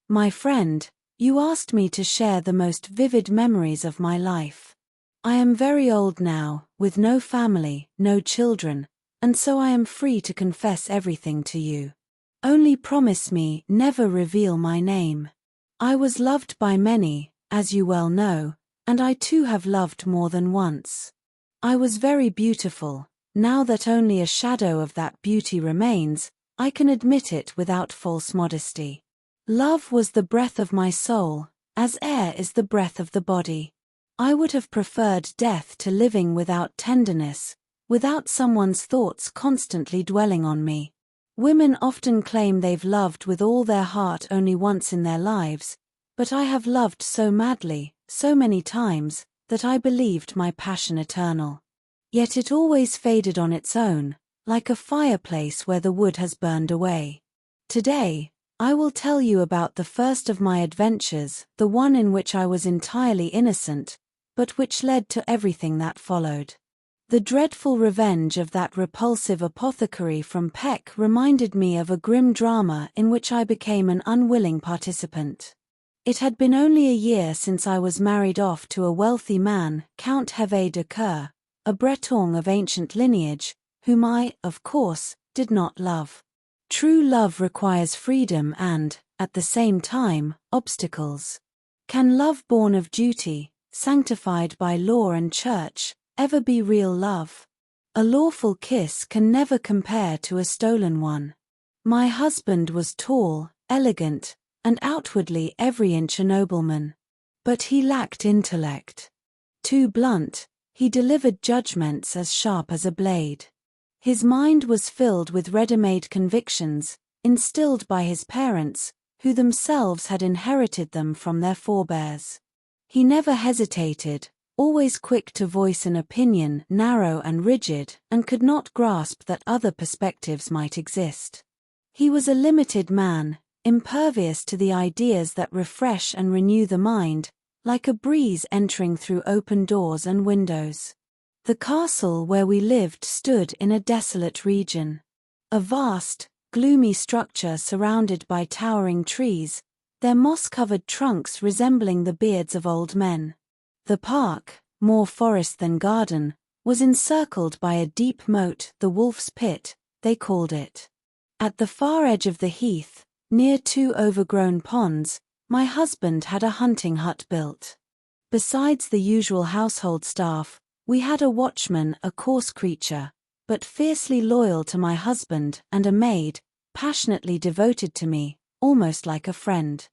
My friend, you asked me to share the most vivid memories of my life. I am very old now, with no family, no children, and so I am free to confess everything to you. Only promise me never reveal my name. I was loved by many, as you well know, and I too have loved more than once. I was very beautiful. Now that only a shadow of that beauty remains, I can admit it without false modesty. Love was the breath of my soul, as air is the breath of the body. I would have preferred death to living without tenderness, without someone's thoughts constantly dwelling on me. Women often claim they've loved with all their heart only once in their lives, but I have loved so madly, so many times, that I believed my passion eternal. Yet it always faded on its own, like a fireplace where the wood has burned away. Today, I will tell you about the first of my adventures, the one in which I was entirely innocent, but which led to everything that followed. The dreadful revenge of that repulsive apothecary from Peck reminded me of a grim drama in which I became an unwilling participant. It had been only a year since I was married off to a wealthy man, Count Hervé de Coeur, a Breton of ancient lineage, whom I, of course, did not love. True love requires freedom and, at the same time, obstacles. Can love born of duty, sanctified by law and church, ever be real love? A lawful kiss can never compare to a stolen one. My husband was tall, elegant, and outwardly every inch a nobleman. But he lacked intellect. Too blunt, he delivered judgments as sharp as a blade. His mind was filled with ready-made convictions, instilled by his parents, who themselves had inherited them from their forebears. He never hesitated, always quick to voice an opinion, narrow and rigid, and could not grasp that other perspectives might exist. He was a limited man, impervious to the ideas that refresh and renew the mind, like a breeze entering through open doors and windows. The castle where we lived stood in a desolate region. A vast, gloomy structure surrounded by towering trees, their moss-covered trunks resembling the beards of old men. The park, more forest than garden, was encircled by a deep moat, the Wolf's Pit, they called it. At the far edge of the heath, near two overgrown ponds, my husband had a hunting hut built. Besides the usual household staff, we had a watchman, a coarse creature, but fiercely loyal to my husband, and a maid, passionately devoted to me, almost like a friend.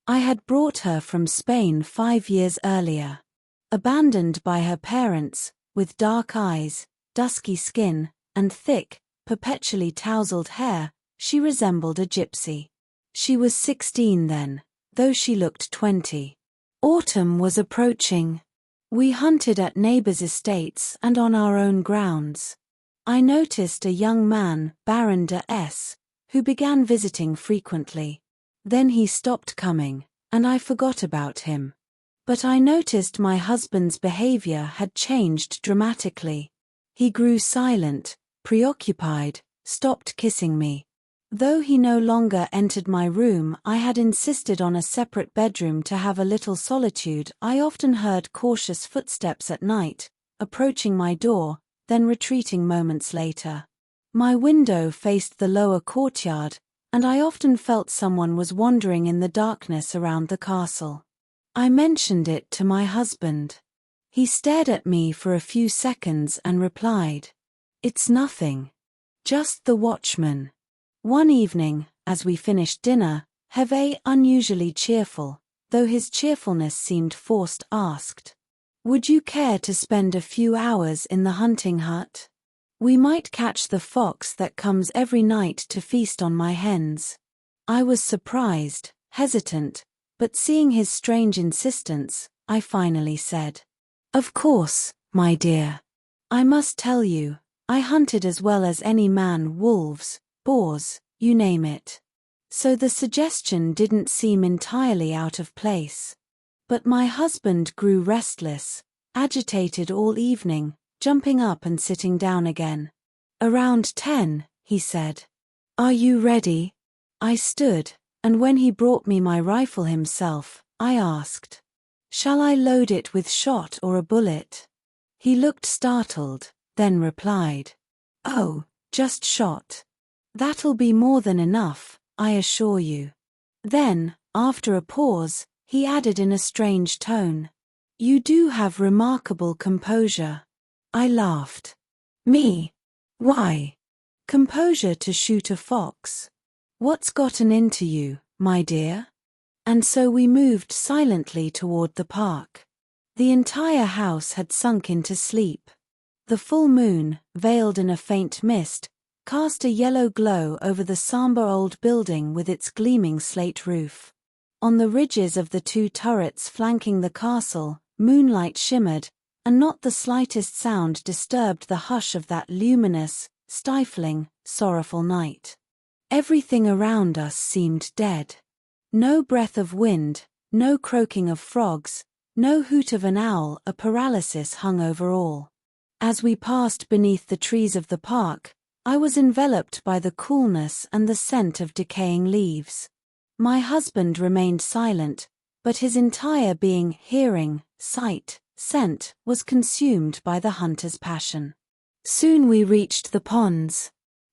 I had brought her from Spain 5 years earlier. Abandoned by her parents, with dark eyes, dusky skin, and thick, perpetually tousled hair, she resembled a gypsy. She was 16 then, though she looked 20. Autumn was approaching. We hunted at neighbors' estates and on our own grounds. I noticed a young man, Baron de S., who began visiting frequently. Then he stopped coming, and I forgot about him. But I noticed my husband's behavior had changed dramatically. He grew silent, preoccupied, stopped kissing me. Though he no longer entered my room, I had insisted on a separate bedroom to have a little solitude. I often heard cautious footsteps at night, approaching my door, then retreating moments later. My window faced the lower courtyard, and I often felt someone was wandering in the darkness around the castle. I mentioned it to my husband. He stared at me for a few seconds and replied, "It's nothing. Just the watchman." One evening, as we finished dinner, Hervé, unusually cheerful, though his cheerfulness seemed forced, asked, "Would you care to spend a few hours in the hunting hut? We might catch the fox that comes every night to feast on my hens." I was surprised, hesitant, but seeing his strange insistence, I finally said, "Of course, my dear. I must tell you, I hunted as well as any man wolves, boars, you name it. So the suggestion didn't seem entirely out of place. But my husband grew restless, agitated all evening, jumping up and sitting down again. "Around 10, he said. "Are you ready?" I stood, And when he brought me my rifle himself, I asked, "Shall I load it with shot or a bullet?" He looked startled, then replied, "Oh, just shot. That'll be more than enough, I assure you." Then, after a pause, he added in a strange tone, "You do have remarkable composure." I laughed. "Me? Why? Composure to shoot a fox? What's gotten into you, my dear?" And so we moved silently toward the park. The entire house had sunk into sleep. The full moon, veiled in a faint mist, cast a yellow glow over the somber old building with its gleaming slate roof. On the ridges of the two turrets flanking the castle, moonlight shimmered, and not the slightest sound disturbed the hush of that luminous, stifling, sorrowful night. Everything around us seemed dead. No breath of wind, no croaking of frogs, no hoot of an owl. A paralysis hung over all. As we passed beneath the trees of the park, I was enveloped by the coolness and the scent of decaying leaves. My husband remained silent, but his entire being, hearing, sight, scent, was consumed by the hunter's passion. Soon we reached the ponds.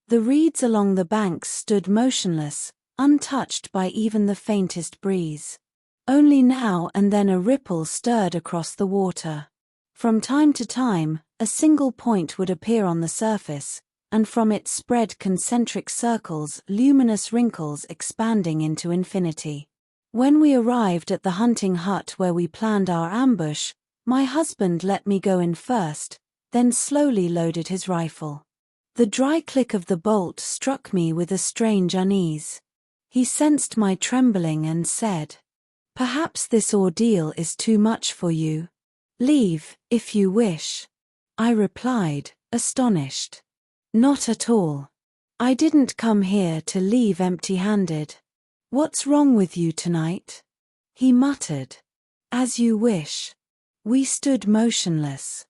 The reeds along the banks stood motionless, untouched by even the faintest breeze. Only now and then a ripple stirred across the water. From time to time, a single point would appear on the surface, and from it spread concentric circles, luminous wrinkles expanding into infinity. When we arrived at the hunting hut where we planned our ambush, my husband let me go in first, then slowly loaded his rifle. The dry click of the bolt struck me with a strange unease. He sensed my trembling and said, "Perhaps this ordeal is too much for you. Leave, if you wish." I replied, astonished. "Not at all. I didn't come here to leave empty-handed. What's wrong with you tonight?" He muttered, "As you wish." We stood motionless.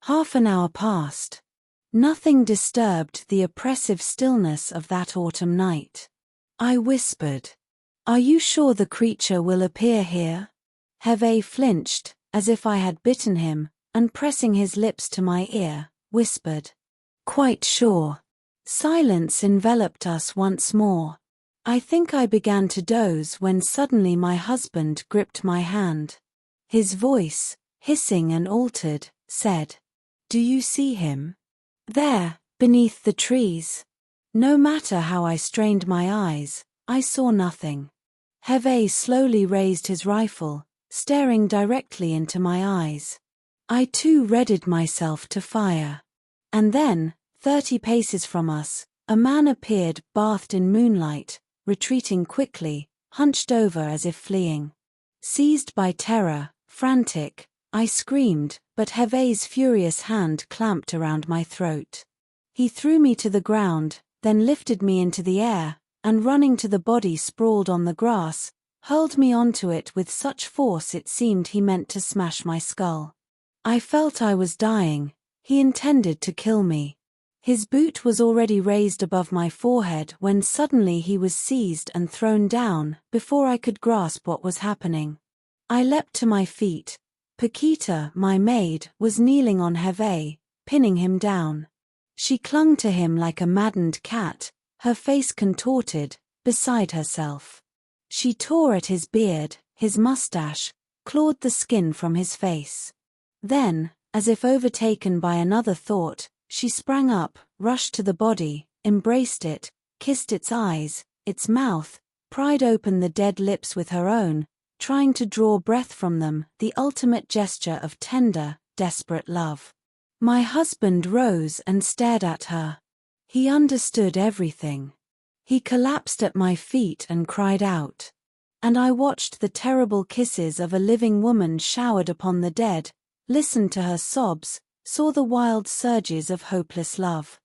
Half an hour passed. Nothing disturbed the oppressive stillness of that autumn night. I whispered, "Are you sure the creature will appear here?" Hervé flinched, as if I had bitten him, and pressing his lips to my ear, whispered, "Quite sure." Silence enveloped us once more. I think I began to doze when suddenly my husband gripped my hand. His voice, hissing and altered, said, "Do you see him? There, beneath the trees." No matter how I strained my eyes, I saw nothing. Hervé slowly raised his rifle, staring directly into my eyes. I too readied myself to fire. And then, 30 paces from us, a man appeared, bathed in moonlight, retreating quickly, hunched over as if fleeing. Seized by terror, frantic, I screamed, but Hervé's furious hand clamped around my throat. He threw me to the ground, then lifted me into the air, and running to the body sprawled on the grass, hurled me onto it with such force it seemed he meant to smash my skull. I felt I was dying. He intended to kill me. His boot was already raised above my forehead when suddenly he was seized and thrown down, before I could grasp what was happening. I leapt to my feet. Paquita, my maid, was kneeling on Hervé, pinning him down. She clung to him like a maddened cat, her face contorted, beside herself. She tore at his beard, his mustache, clawed the skin from his face. Then, as if overtaken by another thought, she sprang up, rushed to the body, embraced it, kissed its eyes, its mouth, pried open the dead lips with her own, trying to draw breath from them, the ultimate gesture of tender, desperate love. My husband rose and stared at her. He understood everything. He collapsed at my feet and cried out. And I watched the terrible kisses of a living woman showered upon the dead, listened to her sobs, saw the wild surges of hopeless love.